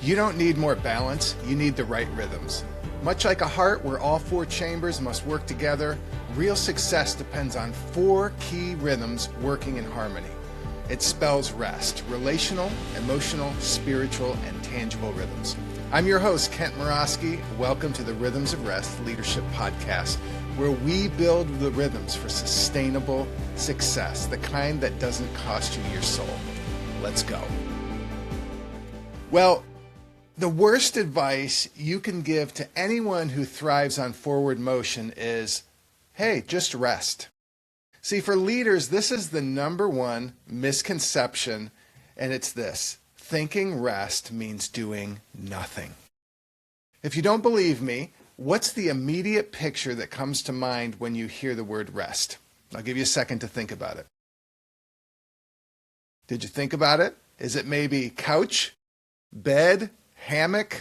You don't need more balance, you need the right rhythms. Much like a heart where all four chambers must work together, real success depends on four key rhythms working in harmony. It spells rest: relational, emotional, spiritual, and tangible rhythms. I'm your host, Kent Murawski. Welcome to the Rhythms of Rest Leadership Podcast, where we build the rhythms for sustainable success, the kind that doesn't cost you your soul. Let's go. Well, the worst advice you can give to anyone who thrives on forward motion is, hey, just rest. See, for leaders, this is the number one misconception, and it's this: thinking rest means doing nothing. If you don't believe me, what's the immediate picture that comes to mind when you hear the word rest? I'll give you a second to think about it. Did you think about it? Is it maybe couch, bed, hammock,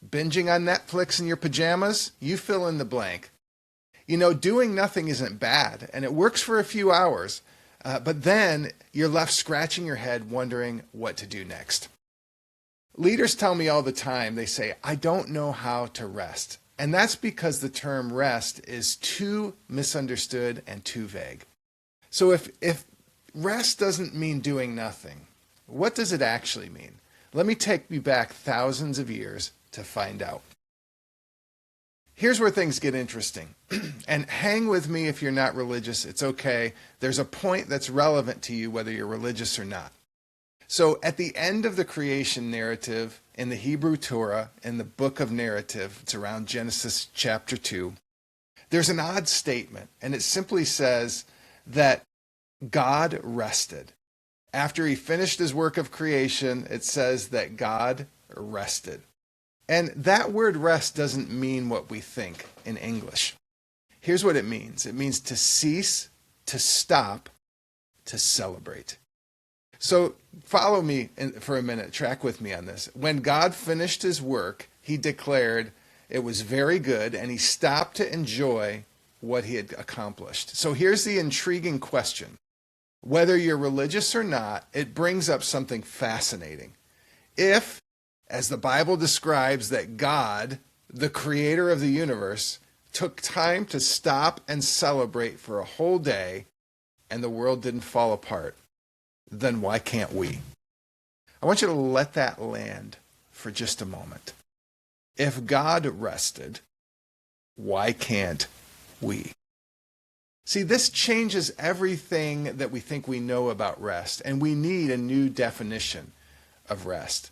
binging on Netflix in your pajamas? You fill in the blank. You know, doing nothing isn't bad, and it works for a few hours, but then you're left scratching your head wondering what to do next. Leaders tell me all the time, they say, I don't know how to rest. And that's because the term rest is too misunderstood and too vague. So if rest doesn't mean doing nothing, what does it actually mean? Let me take you back thousands of years to find out. Here's where things get interesting. And hang with me if you're not religious, it's okay. There's a point that's relevant to you whether you're religious or not. So at the end of the creation narrative in the Hebrew Torah, in the book of narrative, it's around Genesis chapter 2, there's an odd statement, and it simply says that God rested. After he finished his work of creation, it says that God rested. And that word rest doesn't mean what we think in English. Here's what it means. It means to cease, to stop, to celebrate. So follow me for a minute, track with me on this. When God finished his work, he declared it was very good, and he stopped to enjoy what he had accomplished. So here's the intriguing question. Whether you're religious or not, it brings up something fascinating. If, as the Bible describes, that God, the creator of the universe, took time to stop and celebrate for a whole day and the world didn't fall apart, then why can't we? I want you to let that land for just a moment. If God rested, why can't we? See, this changes everything that we think we know about rest, and we need a new definition of rest.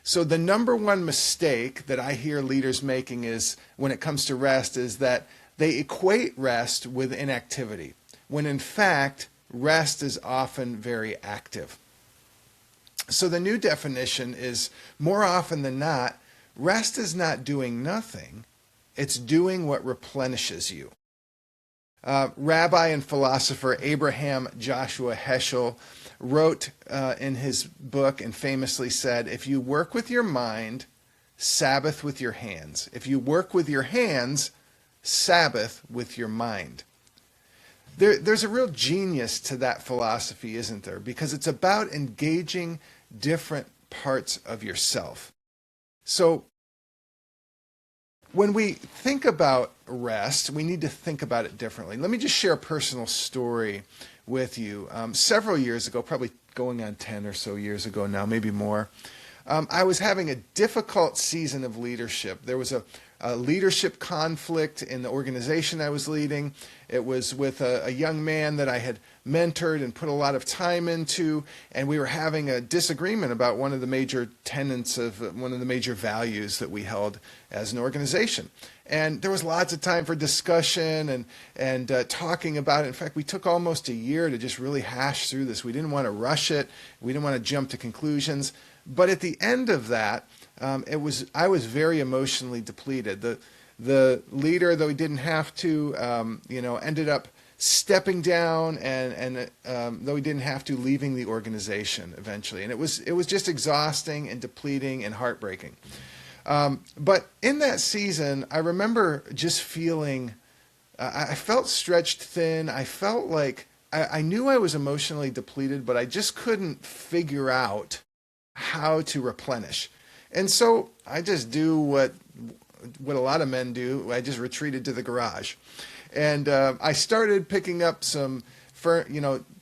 So the number one mistake that I hear leaders making is, when it comes to rest, is that they equate rest with inactivity, when in fact, rest is often very active. So the new definition is, more often than not, rest is not doing nothing, it's doing what replenishes you. Rabbi and philosopher Abraham Joshua Heschel wrote in his book and famously said, if you work with your mind, Sabbath with your hands. If you work with your hands, Sabbath with your mind. There's a real genius to that philosophy, isn't there? Because it's about engaging different parts of yourself. So when we think about rest, we need to think about it differently. Let me just share a personal story with you. Several years ago, probably going on 10 or so years ago now, maybe more, I was having a difficult season of leadership. There was a leadership conflict in the organization I was leading. It was with a young man that I had mentored and put a lot of time into, and we were having a disagreement about one of the major tenets of one of the major values that we held as an organization. And there was lots of time for discussion and talking about it. In fact, we took almost a year to just really hash through this. We didn't want to rush it. We didn't want to jump to conclusions. But at the end of that, I was very emotionally depleted. The leader, though he didn't have to, ended up stepping down, and though he didn't have to, leaving the organization eventually. And it was just exhausting and depleting and heartbreaking. But in that season, I remember just feeling, I felt stretched thin. I felt like I knew I was emotionally depleted, but I just couldn't figure out how to replenish. And so I just do what a lot of men do. I just retreated to the garage. And I started picking up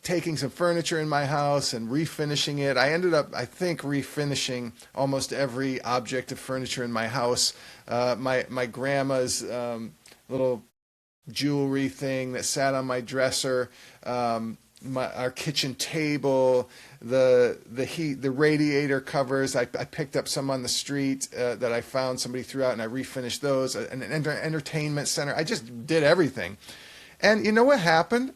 taking some furniture in my house and refinishing it. I ended up, I think, refinishing almost every object of furniture in my house. My grandma's little jewelry thing that sat on my dresser, our kitchen table, the radiator covers. I picked up some on the street that I found somebody threw out, and I refinished those. An entertainment center. I just did everything. And you know what happened?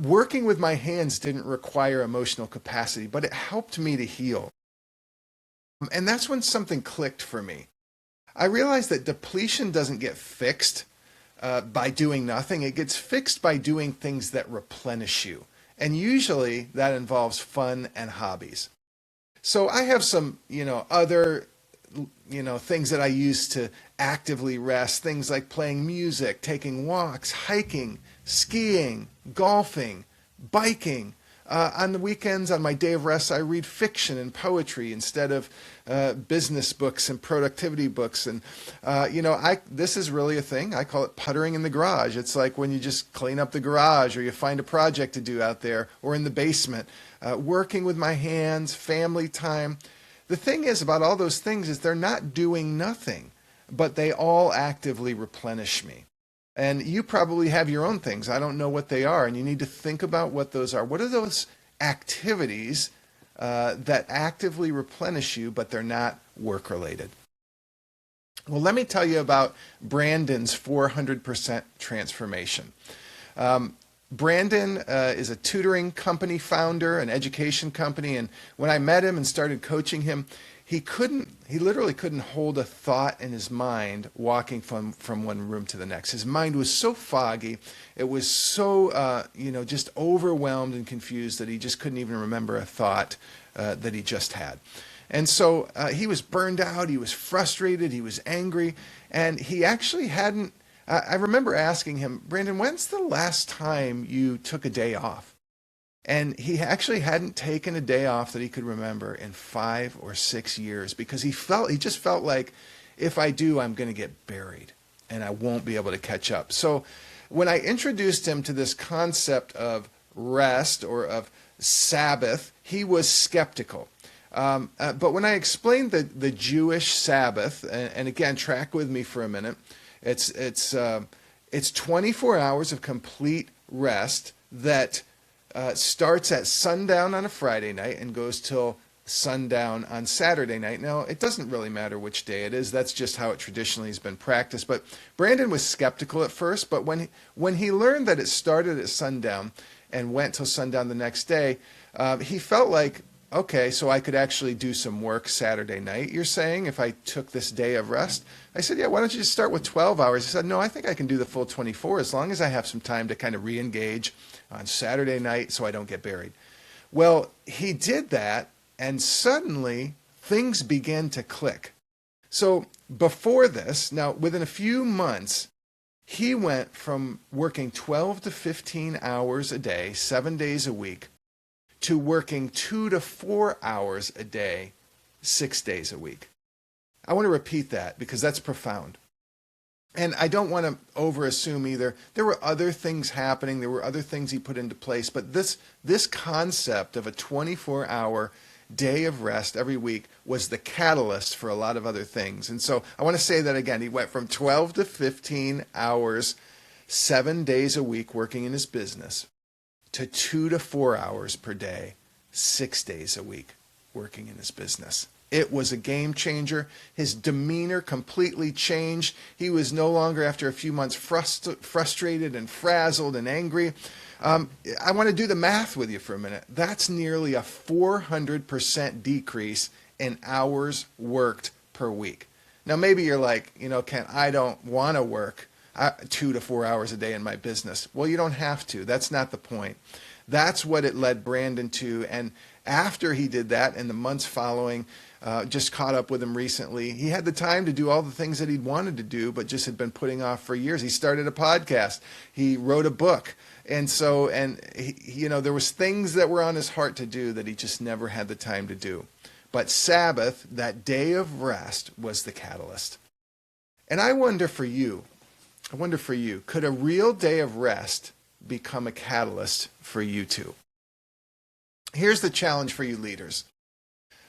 Working with my hands didn't require emotional capacity, but it helped me to heal. And that's when something clicked for me. I realized that depletion doesn't get fixed by doing nothing. It gets fixed by doing things that replenish you. And usually that involves fun and hobbies. So I have some, other, things that I use to actively rest. Things like playing music, taking walks, hiking, skiing, golfing, biking. On the weekends, on my day of rest, I read fiction and poetry instead of business books and productivity books. And, this is really a thing. I call it puttering in the garage. It's like when you just clean up the garage or you find a project to do out there or in the basement. Working with my hands, family time. The thing is about all those things is they're not doing nothing, but they all actively replenish me. And you probably have your own things. I don't know what they are. And you need to think about what those are. What are those activities that actively replenish you, but they're not work-related? Well, let me tell you about Brandon's 400% transformation. Brandon is a tutoring company founder, an education company. And when I met him and started coaching him, he literally couldn't hold a thought in his mind walking from one room to the next. His mind was so foggy. It was so, just overwhelmed and confused that he just couldn't even remember a thought that he just had. And so he was burned out. He was frustrated. He was angry. And he actually hadn't, I remember asking him, Brandon, when's the last time you took a day off? And he actually hadn't taken a day off that he could remember in 5 or 6 years because he just felt like if I do, I'm going to get buried and I won't be able to catch up. So when I introduced him to this concept of rest or of Sabbath, he was skeptical. But when I explained the Jewish Sabbath, and again, track with me for a minute, it's 24 hours of complete rest that starts at sundown on a Friday night and goes till sundown on Saturday night. Now, it doesn't really matter which day it is. That's just how it traditionally has been practiced. But Brandon was skeptical at first, but when he learned that it started at sundown and went till sundown the next day, he felt like, okay, so I could actually do some work Saturday night, you're saying, if I took this day of rest? I said, yeah, why don't you just start with 12 hours? He said, no, I think I can do the full 24 as long as I have some time to kind of re-engage on Saturday night so I don't get buried. Well, he did that, and suddenly things began to click. So before this, now within a few months, he went from working 12 to 15 hours a day, 7 days a week, to working 2 to 4 hours a day, 6 days a week. I want to repeat that because that's profound. And I don't want to overassume either. There were other things happening. There were other things he put into place. But this concept of a 24-hour day of rest every week was the catalyst for a lot of other things. And so I want to say that again. He went from 12 to 15 hours, 7 days a week working in his business, to 2 to 4 hours per day, 6 days a week working in his business. It was a game changer. His demeanor completely changed. He was no longer, after a few months, frustrated and frazzled and angry. I want to do the math with you for a minute. That's nearly a 400% decrease in hours worked per week. Now, maybe you're like, Ken, I don't want to work 2 to 4 hours a day in my business. Well, you don't have to. That's not the point. That's what it led Brandon to. And after he did that, in the months following, just caught up with him recently, he had the time to do all the things that he'd wanted to do, but just had been putting off for years. He started a podcast. He wrote a book. And there was things that were on his heart to do that he just never had the time to do. But Sabbath, that day of rest, was the catalyst. And I wonder for you, could a real day of rest become a catalyst for you too? Here's the challenge for you leaders.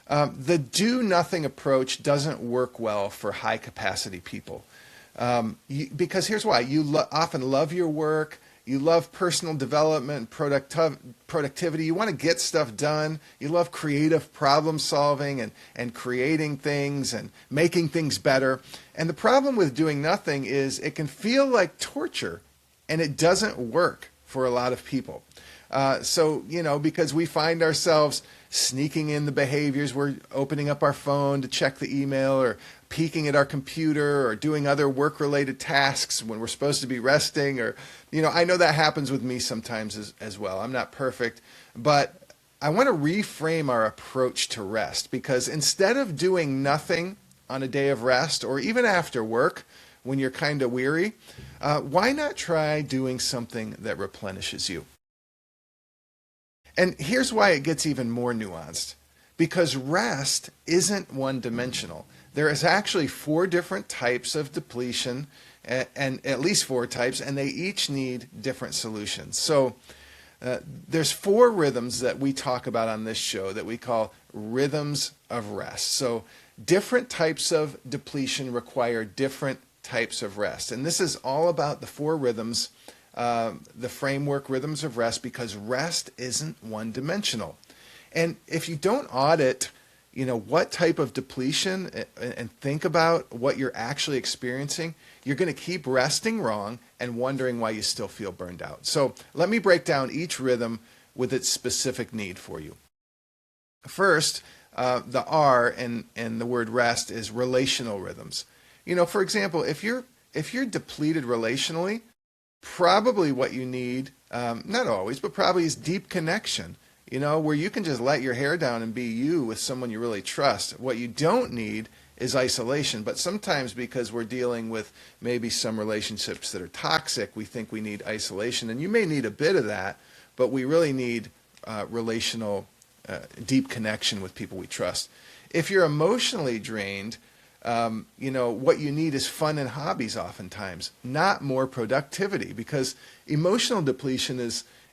The do-nothing approach doesn't work well for high-capacity people. Because here's why. You often love your work. You love personal development, productivity. You want to get stuff done. You love creative problem solving and creating things and making things better. And the problem with doing nothing is it can feel like torture, and it doesn't work for a lot of people. Because we find ourselves sneaking in the behaviors. We're opening up our phone to check the email or peeking at our computer or doing other work-related tasks when we're supposed to be resting. Or, I know that happens with me sometimes as well. I'm not perfect, but I want to reframe our approach to rest, because instead of doing nothing on a day of rest or even after work when you're kind of weary, why not try doing something that replenishes you? And here's why it gets even more nuanced. Because rest isn't one-dimensional. There is actually 4 different types of depletion, and at least 4 types, and they each need different solutions. So there's 4 rhythms that we talk about on this show that we call rhythms of rest. So different types of depletion require different types of rest. And this is all about the 4 rhythms, the framework rhythms of rest, because rest isn't one-dimensional. And if you don't audit, what type of depletion and think about what you're actually experiencing, you're going to keep resting wrong and wondering why you still feel burned out. So let me break down each rhythm with its specific need for you. First, the R in the word rest is relational rhythms. For example, if you're depleted relationally, probably what you need, not always, but probably is deep connection, where you can just let your hair down and be you with someone you really trust. What you don't need is isolation, but sometimes because we're dealing with maybe some relationships that are toxic, we think we need isolation, and you may need a bit of that, but we really need relational, deep connection with people we trust. If you're emotionally drained, what you need is fun and hobbies oftentimes, not more productivity, because emotional depletion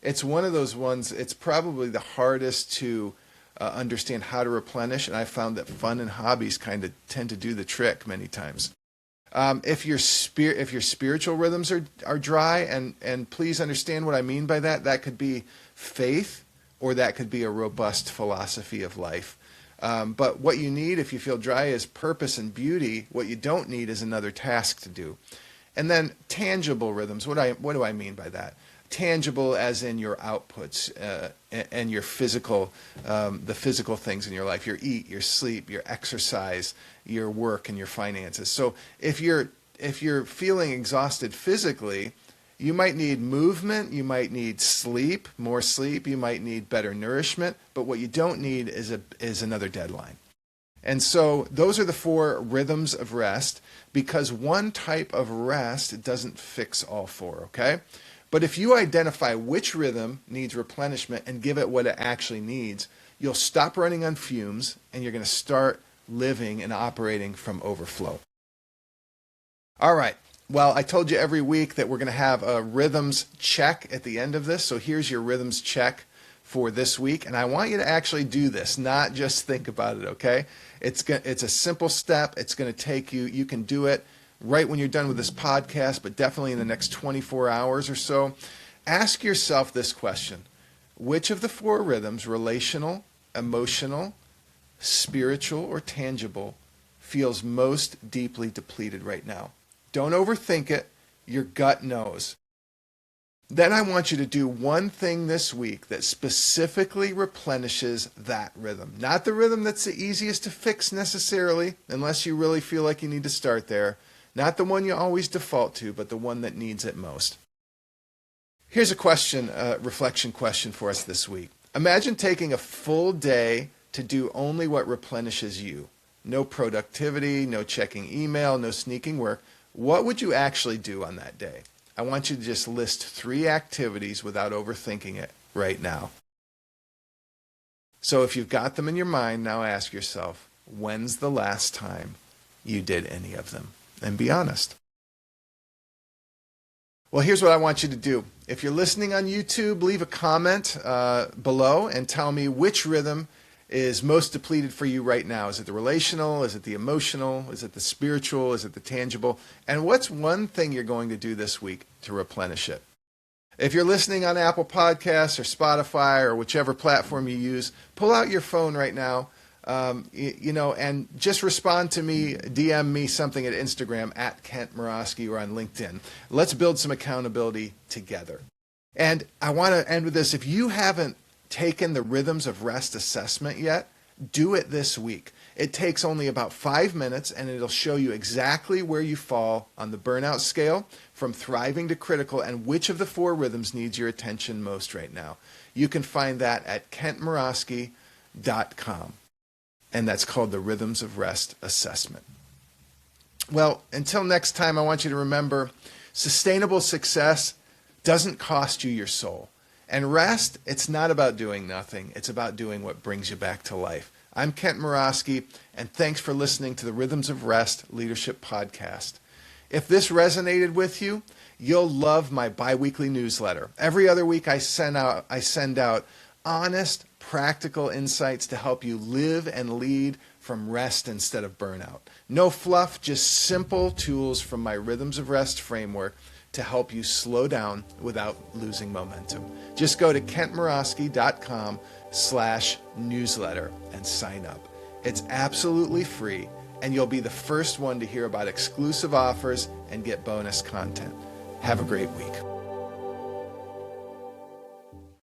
it's one of those ones, it's probably the hardest to understand how to replenish, and I found that fun and hobbies kind of tend to do the trick many times. If your spiritual rhythms are dry, and please understand what I mean by that, that could be faith or that could be a robust philosophy of life. But what you need if you feel dry is purpose and beauty. What you don't need is another task to do. And then tangible rhythms. What do I mean by that? Tangible as in your outputs and your physical, the physical things in your life, your eat, your sleep, your exercise, your work, and your finances. So if you're feeling exhausted physically, you might need movement, you might need sleep, more sleep, you might need better nourishment, but what you don't need is another deadline. And so those are the 4 rhythms of rest, because one type of rest doesn't fix all 4, okay? But if you identify which rhythm needs replenishment and give it what it actually needs, you'll stop running on fumes and you're going to start living and operating from overflow. All right. Well, I told you every week that we're going to have a rhythms check at the end of this. So here's your rhythms check for this week. And I want you to actually do this, not just think about it, okay? It's a simple step. It's going to take you can do it right when you're done with this podcast, but definitely in the next 24 hours or so. Ask yourself this question. Which of the 4 rhythms, relational, emotional, spiritual, or tangible, feels most deeply depleted right now? Don't overthink it. Your gut knows. Then I want you to do one thing this week that specifically replenishes that rhythm. Not the rhythm that's the easiest to fix necessarily, unless you really feel like you need to start there. Not the one you always default to, but the one that needs it most. Here's a reflection question for us this week. Imagine taking a full day to do only what replenishes you. No productivity, no checking email, no sneaking work. What would you actually do on that day? I want you to just list 3 activities without overthinking it right now. So if you've got them in your mind, now ask yourself, when's the last time you did any of them? And be honest. Well, here's what I want you to do. If you're listening on YouTube, leave a comment below and tell me which rhythm is most depleted for you right now. Is it the relational? Is it the emotional? Is it the spiritual? Is it the tangible? And what's one thing you're going to do this week to replenish it? If you're listening on Apple Podcasts or Spotify or whichever platform you use, pull out your phone right now, and just respond to me, DM me something at Instagram at Kent Murawski or on LinkedIn. Let's build some accountability together. And I want to end with this. If you haven't taken the Rhythms of Rest assessment yet, do it this week. It takes only about 5 minutes, and it'll show you exactly where you fall on the burnout scale from thriving to critical and which of the 4 rhythms needs your attention most right now. You can find that at kentmurawski.com. And that's called the Rhythms of Rest assessment. Well, until next time, I want you to remember, sustainable success doesn't cost you your soul. And rest, it's not about doing nothing. It's about doing what brings you back to life. I'm Kent Murawski, and thanks for listening to the Rhythms of Rest Leadership Podcast. If this resonated with you, you'll love my biweekly newsletter. Every other week I send out honest, practical insights to help you live and lead from rest instead of burnout. No fluff, just simple tools from my Rhythms of Rest framework to help you slow down without losing momentum. Just go to kentmurawski.com/newsletter and sign up. It's absolutely free, and you'll be the first one to hear about exclusive offers and get bonus content. Have a great week.